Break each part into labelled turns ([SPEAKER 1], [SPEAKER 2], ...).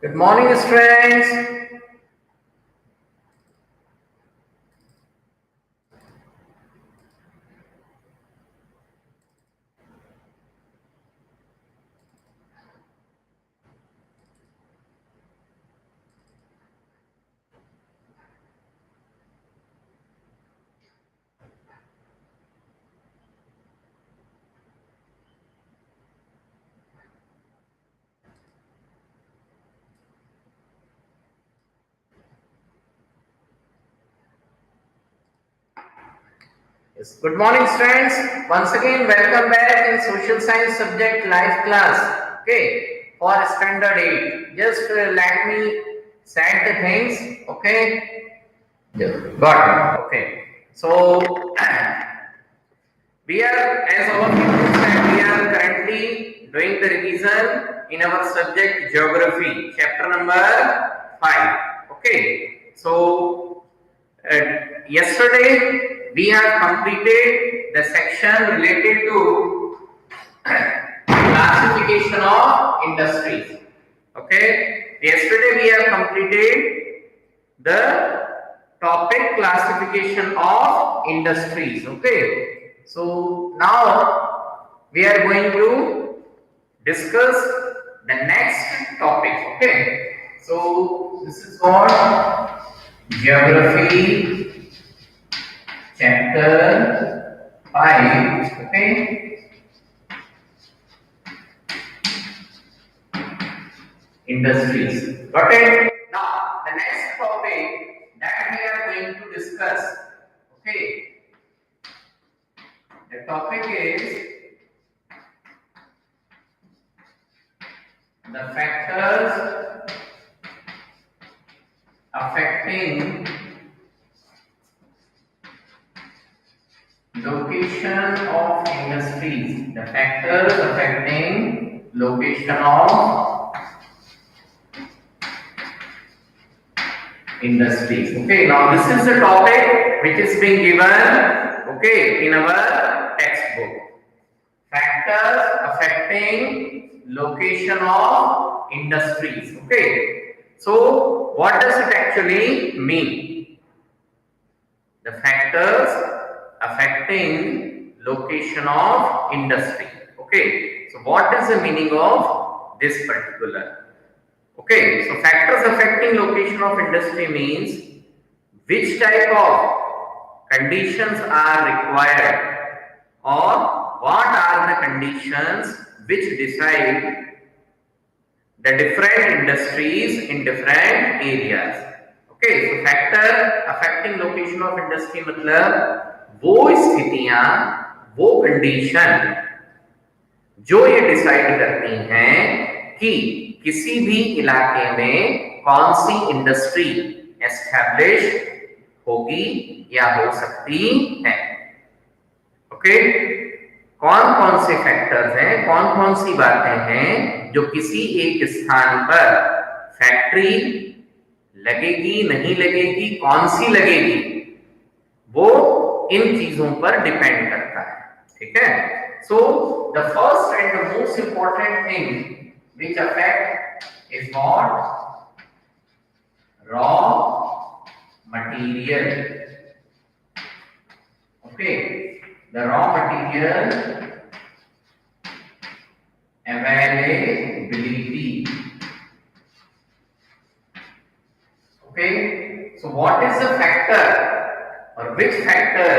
[SPEAKER 1] Good morning, students. Yes. Good morning, students. Once again, welcome back in social science subject live class. Okay, for standard 8. Just let me set the things. Okay, yeah. Got it. Okay. So we are, as all of you said, we are currently doing the revision in our subject geography, chapter number 5. Okay. So yesterday we have completed the section related to classification of industries. Okay, yesterday we have completed the topic classification of industries. Okay, so now we are going to discuss the next topic. Okay, so this is called geography chapter 5. Okay, industries. Got it? Now the next topic that we are going to discuss. Okay, the topic is the factors affecting location of industries. The factors affecting location of industries. Okay, now this is the topic which is being given, okay, in our textbook. Factors affecting location of industries. Okay, so what does it actually mean? The factors affecting location of industry. Okay, so what is the meaning of this particular? Okay, so factors affecting location of industry means which type of conditions are required, or what are the conditions which decide the different industries in different areas. Okay, so factor affecting location of industry मतलब वो स्थितियां, वो condition जो ये decide करती हैं कि किसी भी इलाके में कौन सी इंडस्ट्री एस्टैब्लिश होगी या हो सकती है. ओके, कौन कौन से फैक्टर्स हैं, कौन कौन सी बातें हैं जो किसी एक स्थान पर फैक्ट्री लगेगी, नहीं लगेगी, कौन सी लगेगी, वो इन चीजों पर डिपेंड करता है. ठीक है. So the first and the most important thing which affect is what? Raw material. Okay, the raw material availability. Okay, so what is the factor, or which factor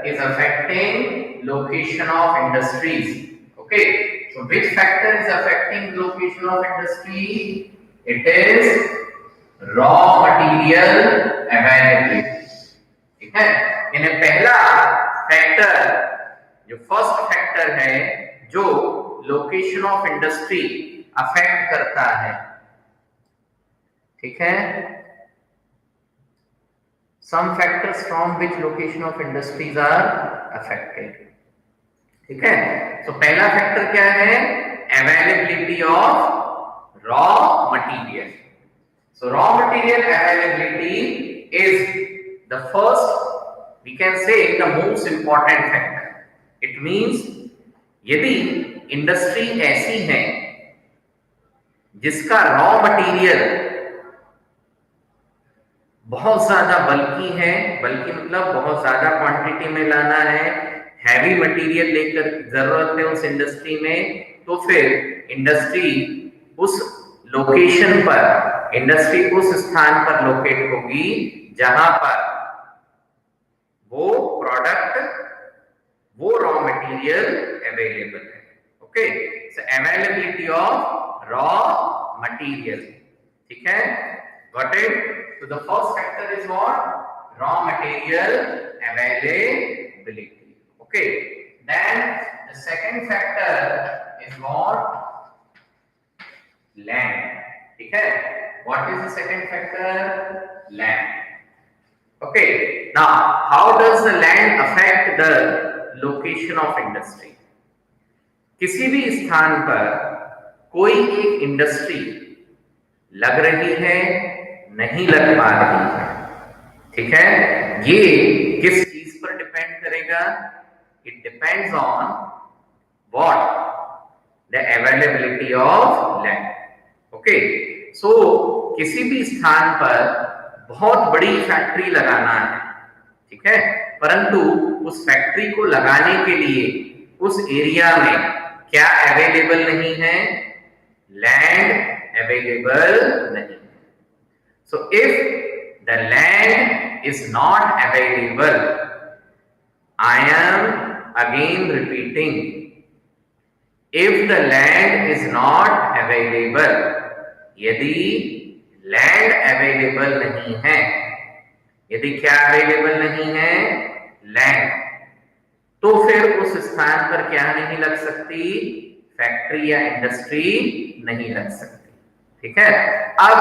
[SPEAKER 1] is affecting location of industries? Okay, so which factor is affecting location of industry? It is raw material availability. ठीक है, यानी पहला factor, जो first factor है जो location of industry affect करता है. ठीक है, some factors from which location of industries are affected. ठीक है, तो पहला फैक्टर क्या है? Availability of raw material. So raw material availability is the first, we can say, the most important factor. It means यदि इंडस्ट्री ऐसी है जिसका रॉ मटेरियल बहुत ज्यादा बल्कि है, बल्कि मतलब बहुत ज्यादा क्वांटिटी में लाना है, हैवी मटेरियल लेकर जरूरत है उस इंडस्ट्री में, तो फिर इंडस्ट्री उस लोकेशन पर, इंडस्ट्री उस स्थान पर लोकेट होगी जहां पर वो प्रोडक्ट, वो रॉ मटेरियल अवेलेबल है। Okay, so availability of raw material, ठीक है, got it. So the first factor is what? Raw material availability. Okay. Then the second factor is what? Land. ठीक है? What is the second factor? Land. Okay. Now, how does the land affect the location of industry? किसी भी स्थान पर कोई एक industry लग रही है, नहीं लग पा रही है, ठीक है, ये किस चीज पर डिपेंड करेगा? It depends on what? The availability of land. Okay, so किसी भी स्थान पर बहुत बड़ी फैक्ट्री लगाना है, ठीक है, परंतु उस फैक्ट्री को लगाने के लिए उस एरिया में क्या अवेलेबल नहीं है? लैंड अवेलेबल नहीं। So if the land is not available, I am again repeating, if the land is not available, यदि land available नहीं है, यदि क्या available नहीं है? land, तो फिर उस स्थान पर क्या नहीं लग सकती? फैक्ट्री या इंडस्ट्री नहीं लग सकती, ठीक है। अब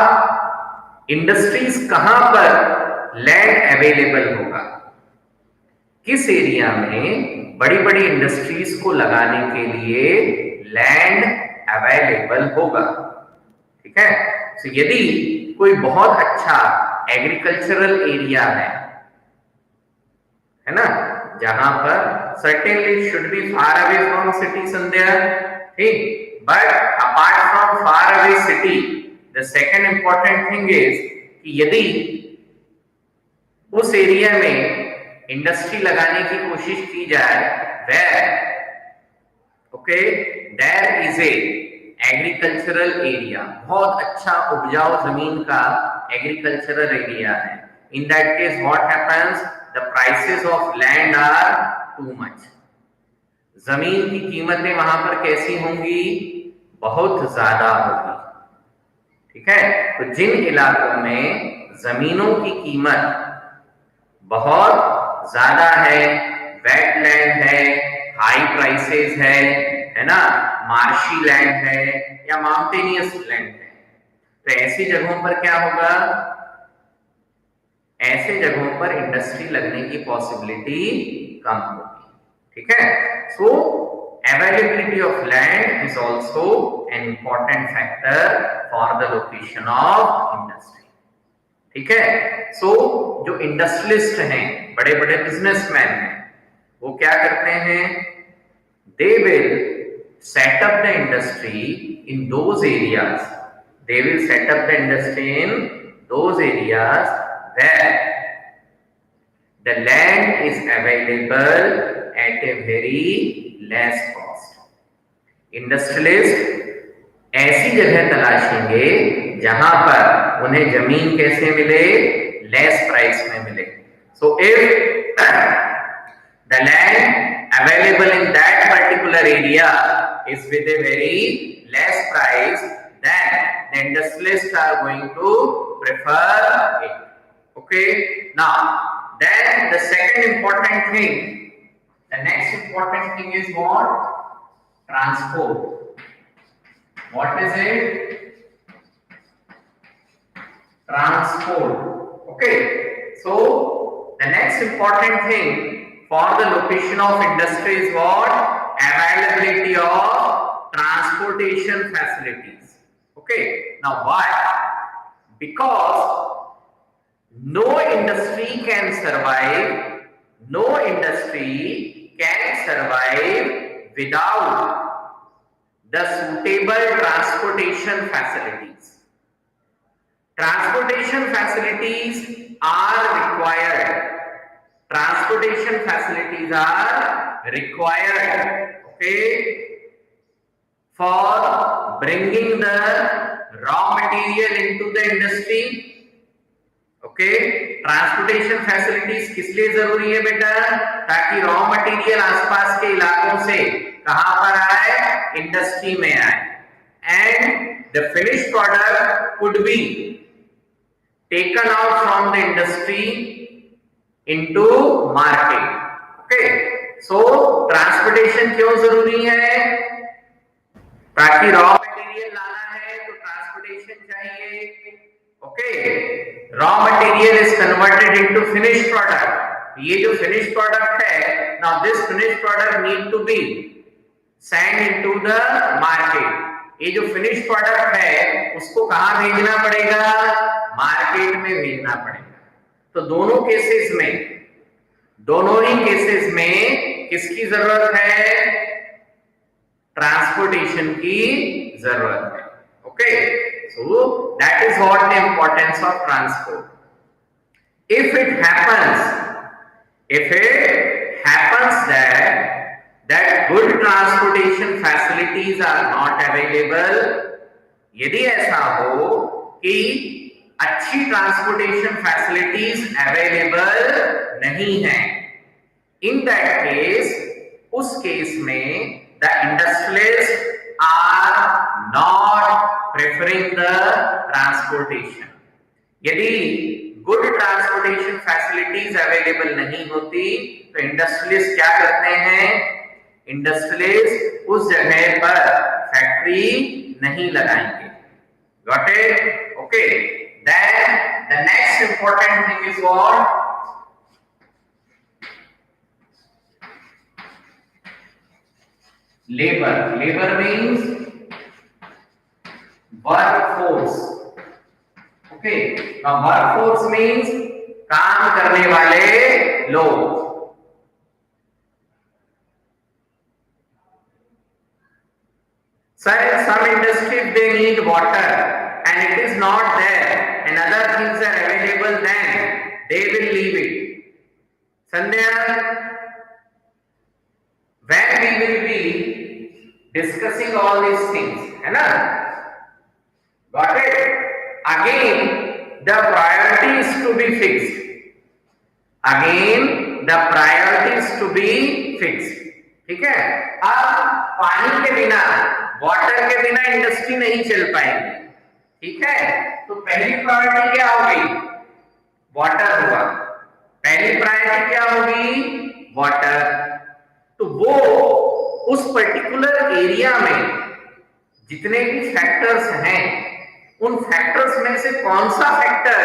[SPEAKER 1] इंडस्ट्रीज कहां पर लैंड अवेलेबल होगा? किस एरिया में बड़ी बड़ी इंडस्ट्रीज को लगाने के लिए लैंड अवेलेबल होगा, ठीक है। तो यदि कोई बहुत अच्छा एग्रीकल्चरल एरिया है ना, जहां पर certainly should be far away from city Sandhya, ठीक, but apart from far away city, the second important thing is कि यदि उस एरिया में इंडस्ट्री लगाने की कोशिश की जाए, where okay there is a agricultural area, बहुत अच्छा उपजाऊ जमीन का एग्रीकल्चरल एरिया है, in that case what happens? The prices of land are too much. जमीन की कीमतें वहां पर कैसी होंगी? बहुत ज्यादा होगी, ठीक है। तो जिन इलाकों में जमीनों की कीमत बहुत ज्यादा है, वेटलैंड है, हाई प्राइसेस है ना, मार्शी लैंड है या माउंटेनियस लैंड है, तो ऐसी जगहों पर क्या होगा? ऐसे जगहों पर इंडस्ट्री लगने की पॉसिबिलिटी कम होगी, ठीक है। सो availability of land is also an important factor for the location of industry, ठीक है। सो जो इंडस्ट्रियलिस्ट हैं, बड़े बड़े बिजनेसमैन हैं, वो क्या करते हैं? they will set up the industry in those areas, they will set up the industry in those areas where the land is available at a very less cost. Industrialist ऐसी जगह तलाशेंगे जहां पर उन्हें जमीन कैसे मिले? लेस प्राइस में मिले। So if the land available in that particular area is with a very less price, then the industrialists are going to prefer it. Okay, now then the second important thing, the next important thing is what? Transport. What is it? Transport. Okay, so the next important thing for the location of industry is what? Availability of transportation facilities. Okay, now why? Because no industry can survive, no industry can survive without the suitable transportation facilities. Transportation facilities are required. Transportation facilities are required, okay, for bringing the raw material into the industry. Okay, transportation facilities किस लिए जरूरी है बेटा? ताकि raw material आसपास के इलाकों से कहां पर आए? इंडस्ट्री में आए, and the finish product could be taken out from the industry into market. Okay, so transportation क्यों जरूरी है? ताकि रॉ मटेरियल लाना है तो ट्रांसपोर्टेशन चाहिए। Okay, raw material is converted into finish product. ये जो फिनिश प्रोडक्ट है, now this finish product need to be send into the market. ये जो फिनिश प्रोडक्ट है उसको कहां भेजना पड़ेगा? मार्केट में भेजना पड़ेगा। तो दोनों ही केसेस में किसकी जरूरत है? ट्रांसपोर्टेशन की जरूरत है। ओके, so that is what the importance of transport. If it happens that good transportation facilities are not available, यदि ऐसा हो कि अच्छी ट्रांसपोर्टेशन फैसिलिटीज अवेलेबल नहीं है, इन दैट केस, उस केस में the industrialist are not preferring the transportation. यदि गुड ट्रांसपोर्टेशन फैसिलिटीज अवेलेबल नहीं होती तो इंडस्ट्रियलिस्ट क्या करते हैं? इंडस्ट्रियलिस्ट उस जगह पर फैक्ट्री नहीं लगाएंगे। Got it? Okay, then the next important thing is what? Labor means workforce. Okay, now workforce means काम करने वाले लोग। Sir, in some industries they need water and it is not there and other things are available, then they will leave it. Sandhya, when we will be discussing all these things, है ना? Got it? Again, the priorities to be fixed. Again, the priorities to be fixed. ठीक है? अब पानी के बिना, water के बिना इंडस्ट्री नहीं चल पाएगी। ठीक है, तो पहली प्रायोरिटी क्या होगी? वाटर होगा। पहली प्रायोरिटी क्या होगी? वाटर। तो वो उस पर्टिकुलर एरिया में जितने भी फैक्टर्स हैं, उन फैक्टर्स में से कौन सा फैक्टर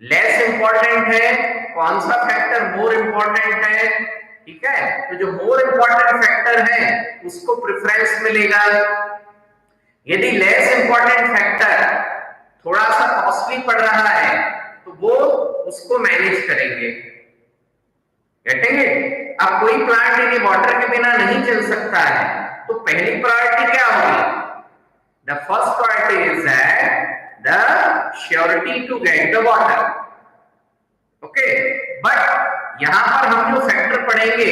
[SPEAKER 1] लेस इंपॉर्टेंट है, कौन सा फैक्टर मोर इंपॉर्टेंट है? ठीक है, तो जो मोर इंपॉर्टेंट फैक्टर है उसको प्रेफरेंस मिलेगा। यदि लेस इंपॉर्टेंट फैक्टर थोड़ा सा कॉस्टली पड़ रहा है तो वो उसको मैनेज करेंगे। Getting it? अब कोई प्लांट यदि वाटर के बिना नहीं चल सकता है तो पहली प्रायोरिटी क्या होगी? The first priority is that the surety to get the water. Okay, but यहां पर हम जो फैक्टर पढ़ेंगे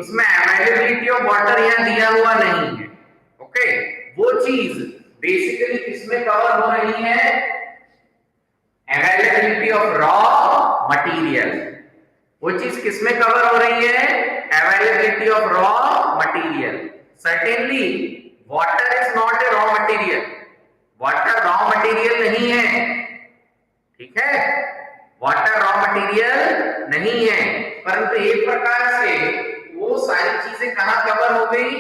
[SPEAKER 1] उसमें अवेलेबिलिटी ऑफ वाटर यहां दिया हुआ नहीं है। ओके, वो चीज बेसिकली किसमें कवर हो रही है? Availability of raw material. वो चीज किसमें कवर हो रही है? Availability of raw material. Certainly water is not a raw material. Water raw material नहीं है। ठीक है, वाटर रॉ मटेरियल नहीं है, परंतु एक प्रकार से वो सारी चीजें कहां कवर हो गई?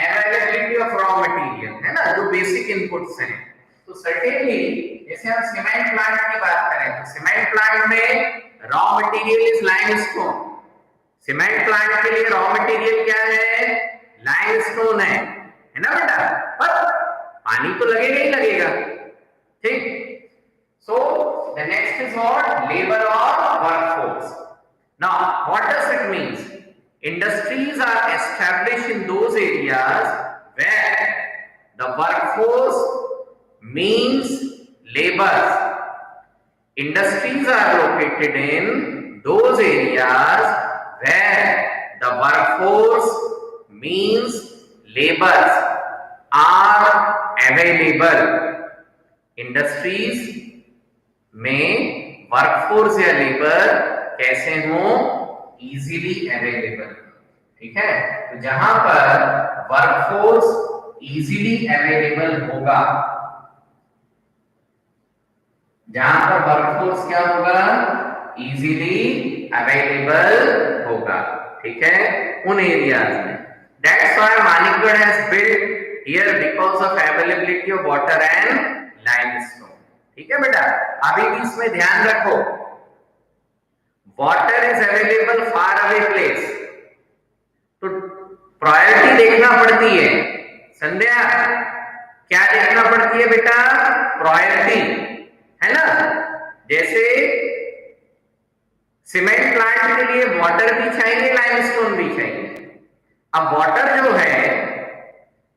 [SPEAKER 1] अवेलेबिलिटी ऑफ रॉ मटेरियल, है ना, जो बेसिक इनपुट्स हैं। तो सर्टेनली जैसे हम सीमेंट प्लांट की बात करें तो सीमेंट प्लांट में raw material is limestone. Cement plant के लिए रॉ मटेरियल क्या है? लाइमस्टोन है ना बेटा? पर पानी तो लगेगा ही लगेगा। ठीक, so the next is what? Labor or workforce. Now what does it mean? Industries are established in those areas where The workforce means labors. Industries are located in those areas where the workforce means labors are available. Industries में workforce या labour कैसे हो? Easily available. ठीक है, तो जहां पर workforce easily available होगा, जहां पर वर्कफोर्स क्या होगा? इजीली अवेलेबल होगा. ठीक है, उन एरियाज में. That's why Manikgarh has built here because of availability of water and limestone. ठीक है बेटा, अभी भी इसमें ध्यान रखो, water is available far away place, तो प्रायोरिटी देखना पड़ती है. संध्या, क्या देखना पड़ती है बेटा? प्रायोरिटी, है ना. जैसे सीमेंट प्लांट के लिए वाटर भी चाहिए, लाइमस्टोन भी चाहिए. अब वाटर जो है,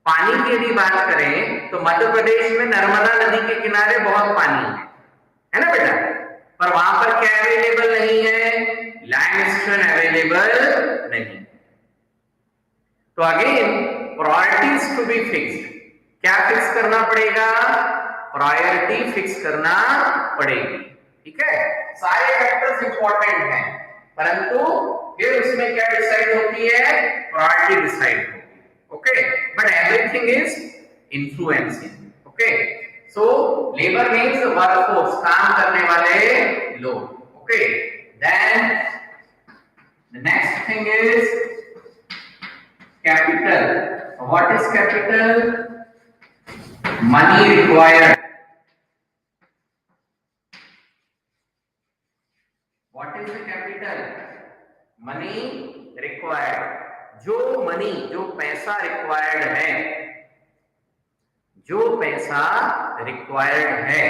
[SPEAKER 1] पानी की यदि बात करें तो मध्य प्रदेश में नर्मदा नदी के किनारे बहुत पानी है ना बेटा, पर वहां पर क्या अवेलेबल नहीं है? लाइमस्टोन अवेलेबल नहीं. तो again priorities to be fixed. क्या फिक्स करना पड़ेगा? प्रायोरिटी फिक्स करना पड़ेगी. ठीक है, सारे फैक्टर्स इंपॉर्टेंट हैं, परंतु फिर उसमें क्या डिसाइड होती है? प्रायोरिटी डिसाइड होती है. Okay, but everything is influencing. Okay, so labor means the workforce, काम करने वाले लोग. Okay, then the next thing is capital. What is capital? Money required. What is the capital? Money required. जो money, जो पैसा required है, जो पैसा रिक्वायर्ड है,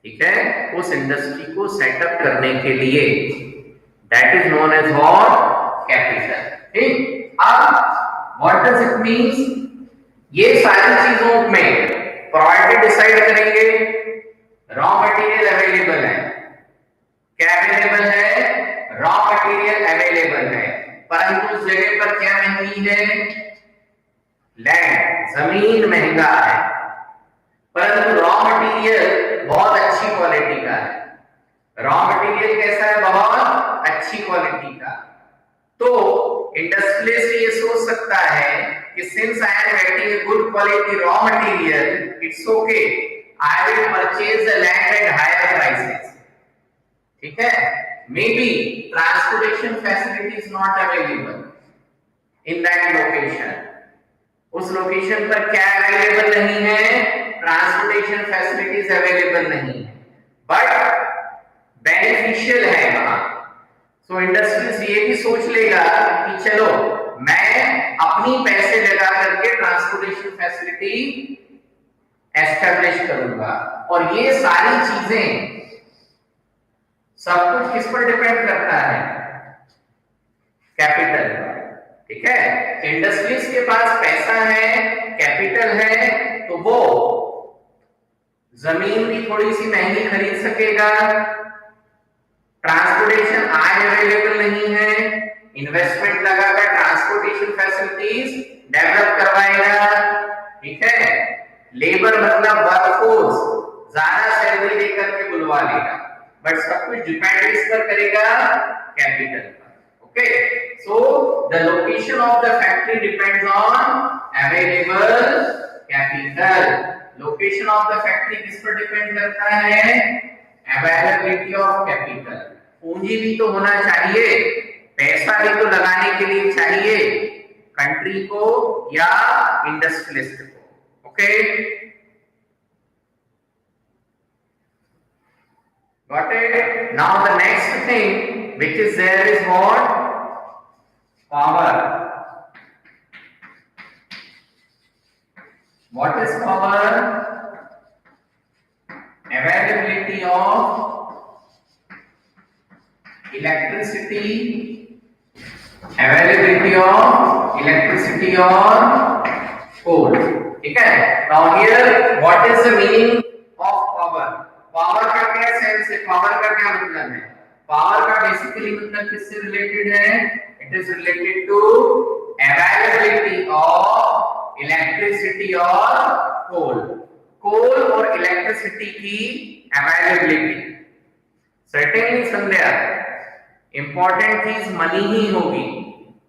[SPEAKER 1] ठीक है, उस इंडस्ट्री को सेटअप करने के लिए, that is known as what? Capital. ठीक. अब व्हाट डज इट मीन्स? ये सारी चीजों में प्रायोरिटी डिसाइड करेंगे. रॉ मटेरियल अवेलेबल है, क्या अवेलेबल है? रॉ मटेरियल अवेलेबल है, परंतु उस जगह पर क्या महंगी है? लैंड, जमीन महंगा है, परंतु रॉ मटेरियल बहुत अच्छी क्वालिटी का है. रॉ मटेरियल कैसा है? बहुत अच्छी क्वालिटी का. तो इंडस्ट्रियलिस्ट ये सोच सकता है कि since I am getting a good quality raw material, it's okay, I will purchase the land at higher prices. ठीक है, maybe transportation facility is not available in that location. उस लोकेशन पर क्या अवेलेबल नहीं है? ट्रांसपोर्टेशन फैसिलिटीज अवेलेबल नहीं है, but beneficial है वहां. सो इंडस्ट्रीज ये भी सोच लेगा कि चलो मैं अपनी पैसे लगा करके ट्रांसपोर्टेशन फैसिलिटी एस्टेब्लिश करूंगा. और ये सारी चीजें सब कुछ किस पर डिपेंड करता है? कैपिटल पर. ठीक है, इंडस्ट्रीज के पास पैसा है, कैपिटल है, तो वो जमीन भी थोड़ी सी महंगी खरीद सकेगा. ट्रांसपोर्टेशन आज अवेलेबल नहीं है, इन्वेस्टमेंट लगाकर ट्रांसपोर्टेशन फैसिलिटीज डेवलप करवाएगा. ठीक है, लेबर मतलब वर्कफोर्स ज्यादा सैलरी देकर के बुलवा लेगा, बट सब कुछ डिपेंड किस पर करेगा? कैपिटल पर. Okay, so the location of the factory depends on available capital. Location of the factory किस पर डिपेंड करता है? Availability of capital. पूंजी भी तो होना चाहिए, पैसा भी तो लगाने के लिए चाहिए कंट्री को या इंडस्ट्रियलिस्ट को. Okay, got it? Now the next thing which is there is what? Power. What is power? Availability of electricity, availability of electricity or coal. ठीक है। Now here what is the meaning of power? Power का क्या sense है, power का क्या मतलब है? Power का बेसिकली मतलब किससे रिलेटेड है? It is related to availability of electricity और कोल। कोल और इलेक्ट्रिसिटी की अवेलेबिलिटी। सर्टेनली संध्या इंपॉर्टेंट चीज मनी ही होगी,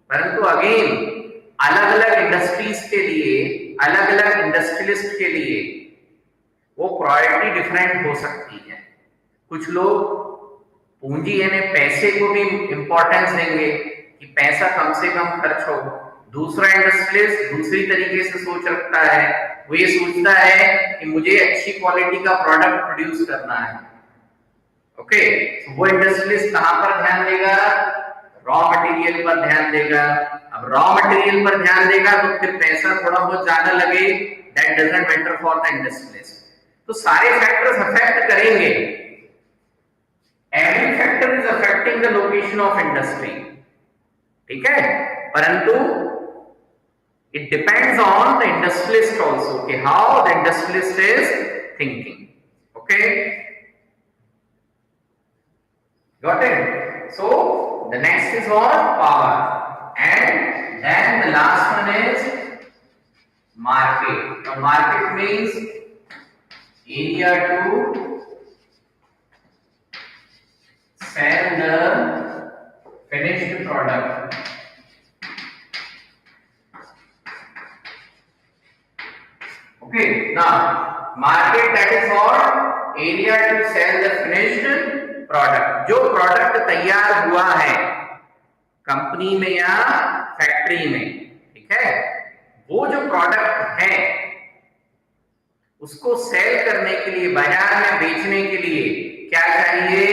[SPEAKER 1] परंतु अगेन अलग अलग इंडस्ट्रीज के लिए, अलग अलग इंडस्ट्रियलिस्ट के लिए वो प्रायोरिटी डिफरेंट हो सकती है। कुछ लोग पूंजी यानी पैसे को भी इंपॉर्टेंस देंगे कि पैसा कम से कम खर्च हो। दूसरा इंडस्ट्रियलिस्ट दूसरी तरीके से सोच रखता है, वो ये सोचता है कि मुझे अच्छी क्वालिटी का प्रोडक्ट प्रोड्यूस करना है। ओके, वो इंडस्ट्रियलिस्ट कहां पर ध्यान देगा? रॉ मटेरियल पर ध्यान देगा। अब रॉ मटेरियल पर ध्यान देगा तो फिर पैसा थोड़ा बहुत ज्यादा लगे, that doesn't matter for the industrialist. तो सारे फैक्टर्स अफेक्ट करेंगे। Every factor is affecting the location of industry, ठीक है, परंतु it depends on the industrialist also कि how the industrialist is thinking. Okay, got it? So the next is what? Power. And then the last one is market. So market means area to sell the finished product. Okay, now market, that is what? Area to sell the finished product. जो product तैयार हुआ है company में या factory में, ठीक है, वो जो प्रोडक्ट है उसको सेल करने के लिए, बाजार में बेचने के लिए क्या चाहिए?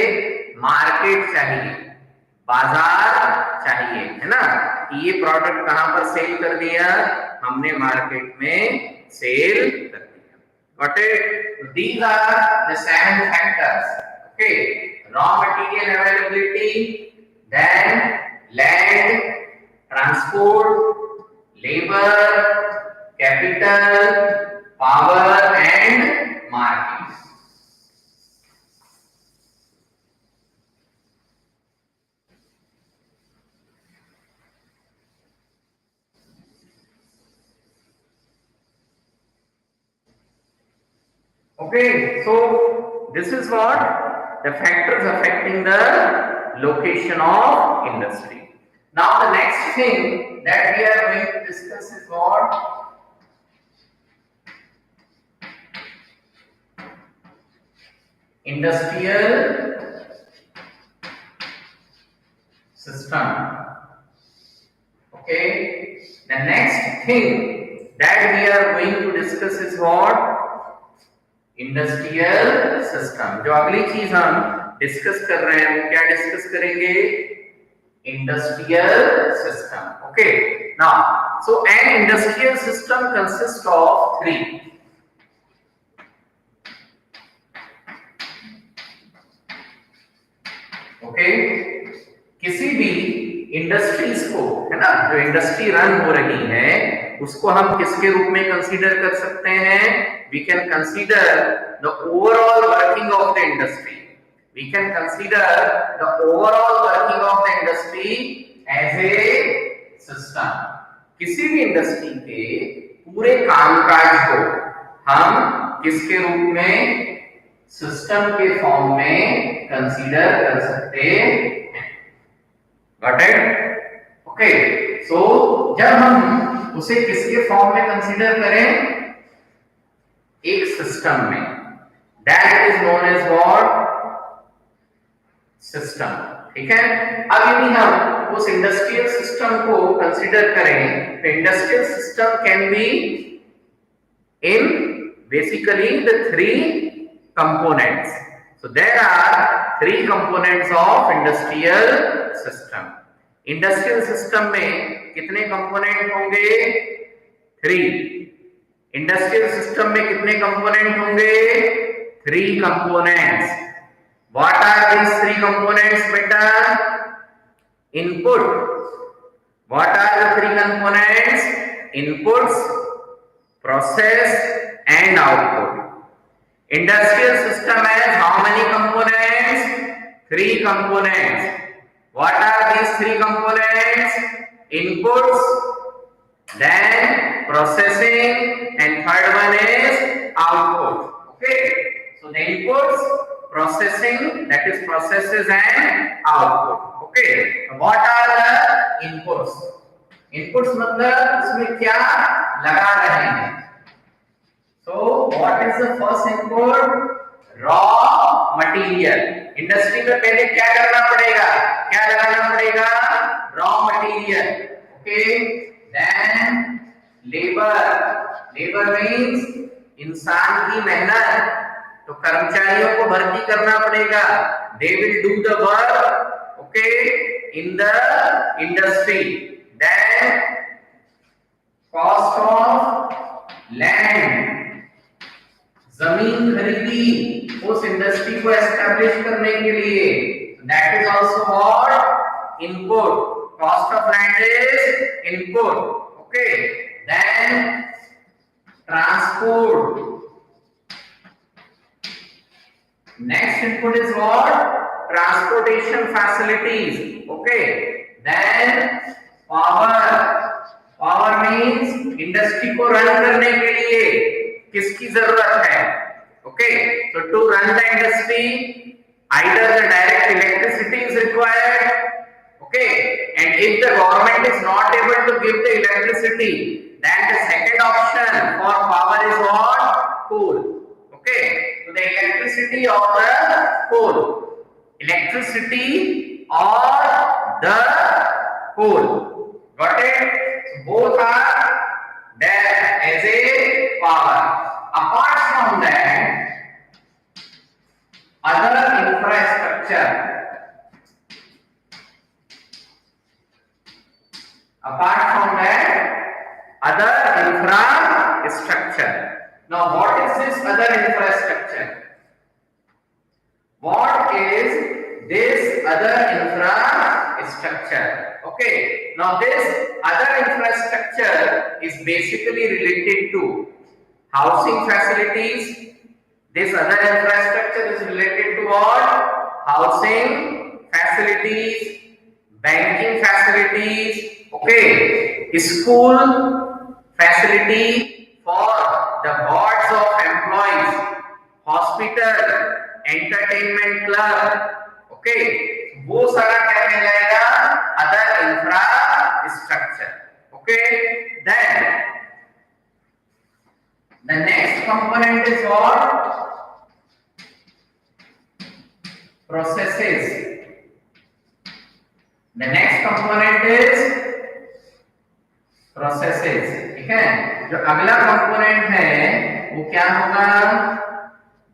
[SPEAKER 1] मार्केट चाहिए, बाजार चाहिए, है ना। ये प्रोडक्ट कहां पर सेल कर दिया? हमने मार्केट में सेल कर दिया। Got it? These are the 7 factors. Okay, raw material availability, then land, transport, labor, capital, power and market. Okay, so this is what the factors affecting the location of industry. Now the next thing that we are going to discuss is what? Industrial system. Okay, the next thing that we are going to discuss is what? Industrial system. जो अगली चीज हम discuss कर रहे हैं वो क्या discuss करेंगे? Industrial system. Okay, now so an industrial system consist of 3। Okay, किसी भी इंडस्ट्रीज को, है ना, जो इंडस्ट्री रन हो रही है उसको हम किसके रूप में कंसीडर कर सकते हैं? We can consider the overall working of the industry. We can consider the overall working of the industry as a system. किसी भी इंडस्ट्री के पूरे कामकाज को हम किसके रूप में? सिस्टम के फॉर्म में कंसीडर कर सकते हैं। Got it? Okay. So जब हम उसे किसके फॉर्म में कंसीडर करें? एक सिस्टम में, that is known as what? System. ठीक है, अब यदि हम उस इंडस्ट्रियल सिस्टम को कंसीडर करें तो industrial system can be in basically the 3 components. So there are 3 components of industrial system. Industrial system में कितने कंपोनेंट होंगे? 3। इंडस्ट्रियल सिस्टम में कितने कंपोनेंट होंगे? 3 components. What are these 3 components बेटा? Input. What are the 3 components? Inputs, process and output. Industrial system has how many components? Three components. What are these three components? Inputs, then processing, and third one is output. Okay. So the inputs, processing, that is processes and output. Okay. What are the inputs? Inputs मतलब इसमें क्या लगा रहे हैं? So what is the first input? Raw material. Industry में पहले क्या करना पड़ेगा? क्या लगाना पड़ेगा? Raw material. Okay. Then labor. Labor means इंसान की मेहनत. तो कर्मचारियों को भर्ती करना पड़ेगा. They will do the work. Okay. In the industry. Then cost of land. जमीन खरीदी उस इंडस्ट्री को एस्टैब्लिश करने के लिए. That is also what? Input. Cost of land is input. Okay. Then transport. Next input is what? Transportation facilities. Okay. Then power. Power means industry को run करने के लिए किसकी जरूरत है? ओके. so to run the industry either the direct electricity is required, okay, and if the government is not able to give the electricity, then the second option for power is what? Coal. Okay. so the electricity or the coal. Electricity or the coal. Got it? so both are there as a power. Apart from that, other infrastructure. Apart from that, other infrastructure. Now, what is this other infrastructure? What is this other infrastructure? Okay. Now, this other infrastructure is basically related to housing facilities. This other infrastructure is related to what? Housing facilities, banking facilities, okay, school facility for the boards of employees, hospital, entertainment club, okay. वो सारा क्या कहलाएगा? Other infrastructure. Okay. Then the next component is what? Processes. The next component is processes. ठीक है. जो अगला component है वो क्या होगा?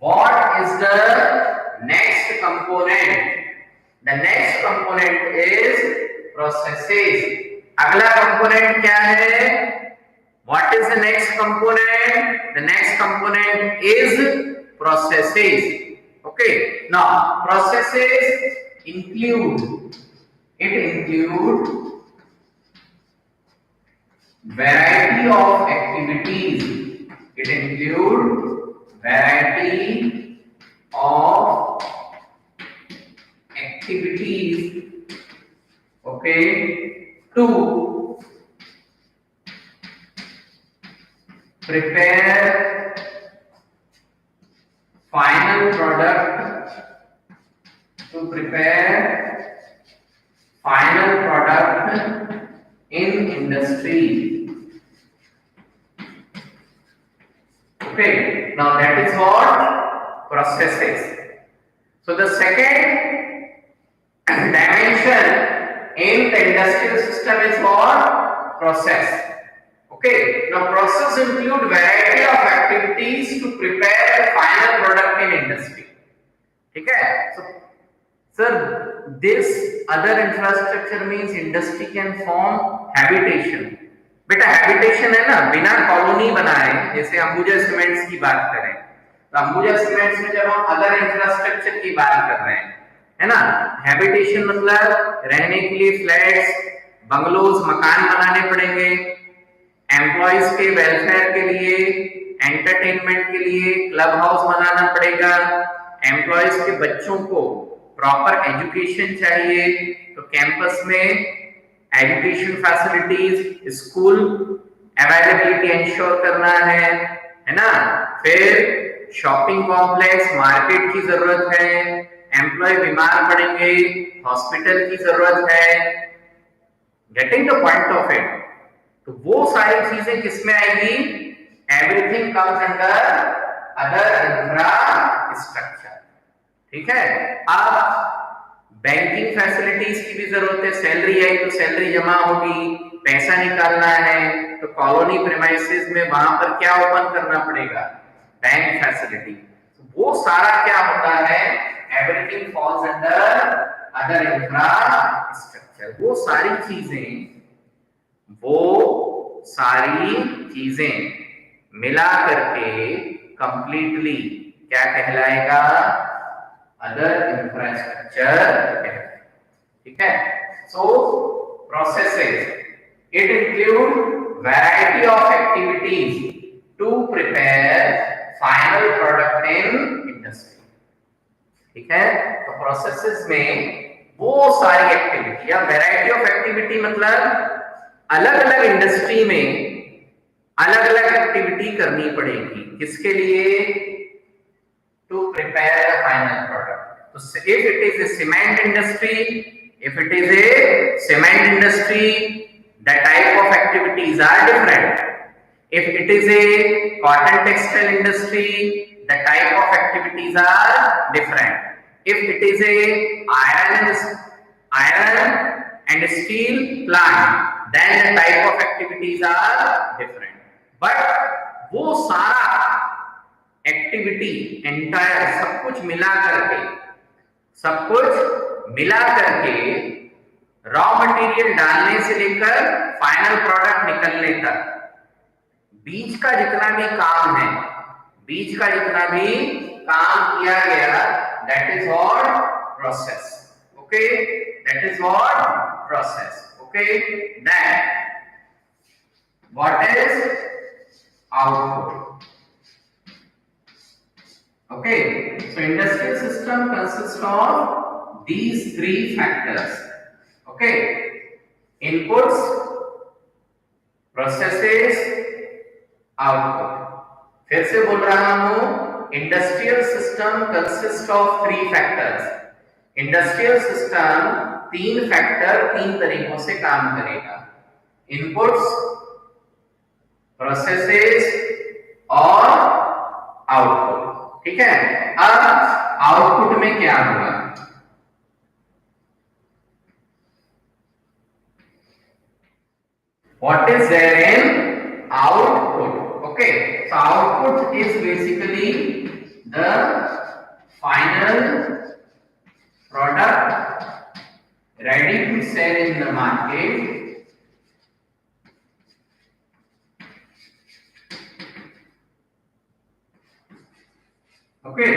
[SPEAKER 1] What is the next component? The next component is processes. अगला component क्या है? What is the next component? The next component is processes. Okay. Now, processes include. It include variety of activities. It include variety of activities. Okay. To prepare final product. To prepare final product in industry. Okay. Now that is what? Processes. So the second dimension in the industrial system is what? Process. Okay. Now process include variety of activities to prepare the final product in industry. Okay. So, sir, this other infrastructure means industry can form habitation. बेटा habitation है ना, बिना colony बनाए, जैसे Ambuja cements की बात करें तो अंबुजा सीमेंट्स में जब हम अदर इंफ्रास्ट्रक्चर की बात कर रहे हैं, है ना, हैबिटेशन मतलब रहने के लिए फ्लैट्स, बंगलोज, मकान बनाने पड़ेंगे. एम्प्लॉयज के वेलफेयर के लिए, एंटरटेनमेंट के लिए क्लब हाउस बनाना पड़ेगा। एम्प्लॉयज के बच्चों को प्रॉपर एजुकेशन चाहिए, तो कैंपस में education facilities, school availability ensure करना है ना। फिर शॉपिंग कॉम्प्लेक्स, मार्केट की जरूरत है, एम्प्लॉय बीमार पड़ेंगे, हॉस्पिटल की जरूरत है। Getting the point of it. तो वो सारी चीजें किसमें आएगी? Everything comes under other infrastructure. ठीक है। अब बैंकिंग फैसिलिटीज की भी जरूरत है। सैलरी आई तो सैलरी जमा होगी, पैसा निकालना है तो कॉलोनी प्रीमाइसेस में वहां पर क्या ओपन करना पड़ेगा? Bank facility. वो सारा क्या होता है? Everything falls under other infrastructure. वो सारी चीजें मिला करके कंप्लीटली क्या कहलाएगा? Other infrastructure. ठीक है। So processes, it include variety of activities to prepare final product in industry. ठीक है। तो प्रोसेसेस में वो सारी एक्टिविटी या वैरायटी ऑफ एक्टिविटी मतलब अलग अलग इंडस्ट्री में अलग अलग एक्टिविटी करनी पड़ेगी। किसके लिए? To prepare the final product. तो if it is a cement industry, the type of activities are different. If it is a cotton textile industry, the type of activities are different. If it is a iron and steel plant, then the type of activities are different. But वो सारा activity entire सब कुछ मिला करके raw material डालने से लेकर final product निकलने तक बीच का जितना भी काम किया गया, that is what? Process. Okay, that is what? Process. Okay, then what is output? Okay, so industrial system consist of these three factors. Okay, inputs, processes, output. फिर से बोल रहा हूं, industrial system consist of three factors. Industrial system तीन तरीकों से काम करेगा: इनपुट्स, प्रोसेसेस और आउटपुट। ठीक है। अब आउटपुट में क्या होगा? What is there in output? Okay, so output is basically the final product ready to sell in the market. Okay,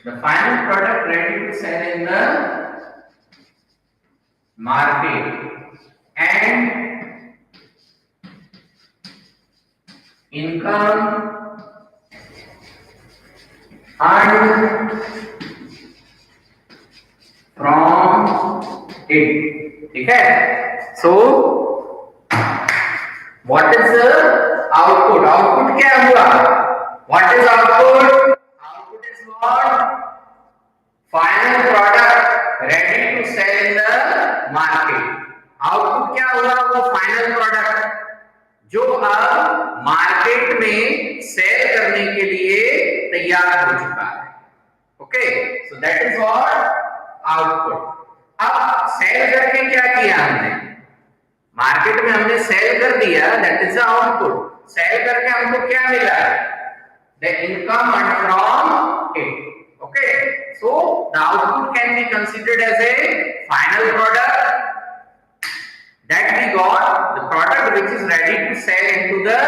[SPEAKER 1] the final product ready to sell in the market and income earned from it. ठीक है। So what is the output? Output क्या हुआ? What is output? Output is what? Final product ready to sell in the market. Output क्या हुआ? वो final product जो अब market में सेल करने के लिए तैयार हो चुका है। Okay, so that is what? Output. अब सेल करके क्या किया हमने? मार्केट में हमने सेल कर दिया, that is the output. Sell करके हमको क्या मिला? The income earned from it. Okay, so the output can be considered as a final product that we got, the product which is ready to sell into the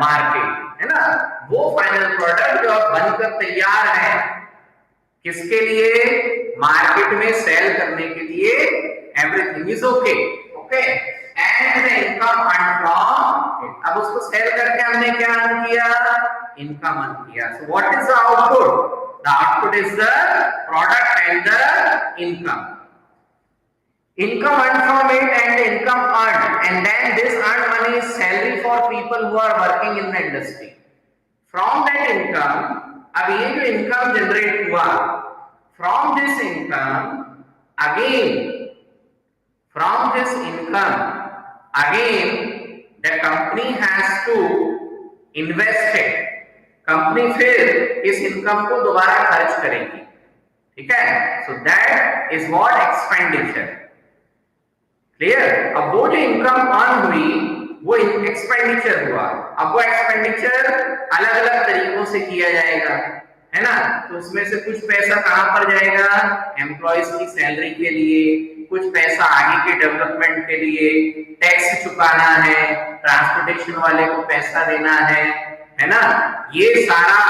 [SPEAKER 1] market, है ना। वो final product जो अब बनकर तैयार है, किसके लिए? मार्केट में सेल करने के लिए। Everything is okay. Okay, and and the income earned from it. अब उसको सेल करके हमने क्या अर्न किया? इनकम अर्न किया. So what is the output? The output is the product and the income. Income earned from it and the income earned, and then this earned money is salary for people who are working in the industry. From that income, अब ये जो income generate हुआ, from this income again, from this income again, the company has to invest it. Company फिर इस income को दोबारा खर्च करेगी. ठीक है? So that is what expenditure. Clear? अब वो जो इनकम अर्न हुई वो एक्सपेंडिचर हुआ. अब वो एक्सपेंडिचर अलग अलग तरीकों से किया जाएगा, है ना? तो उसमें से कुछ पैसा कहां पर जाएगा? एम्प्लॉयज की सैलरी के लिए, कुछ पैसा आगे के डेवलपमेंट के लिए, टैक्स चुकाना है, ट्रांसपोर्टेशन वाले को पैसा देना है ना? ये सारा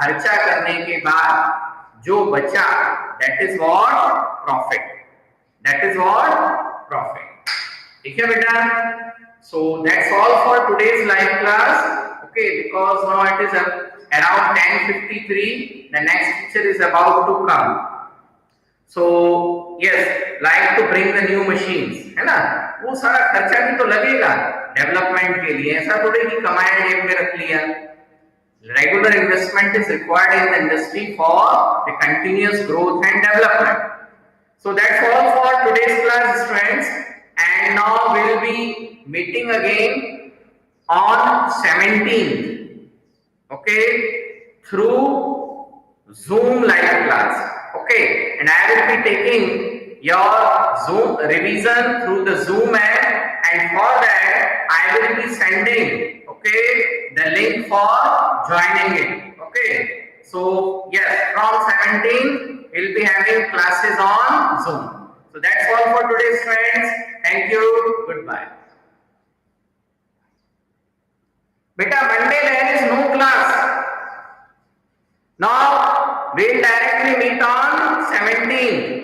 [SPEAKER 1] खर्चा करने के बाद जो बचा, that is what? Profit. That is what? Profit. ठीक है बेटा? So that's all for today's live class. Okay, because now it is around 10:53. The next teacher is about to come. So yes, like to bring the new machines, है ना? वो सारा खर्चा भी तो लगेगा डेवलपमेंट के लिए. ऐसा थोड़ी कि कमाया जेब में रख लिया. Regular investment is required in the industry for the continuous growth and development. So that's all for today's class, friends. And now we'll be meeting again on 17th. Okay, through Zoom live class. Okay, and I will be taking your Zoom revision through the Zoom app, and for that I will be sending, okay, the link for joining it. Okay, so yes, from 17th we'll be having classes on Zoom. So that's all for today's friends. Thank you. Goodbye. Beta, Monday there is no class. Now we'll directly meet on 17th.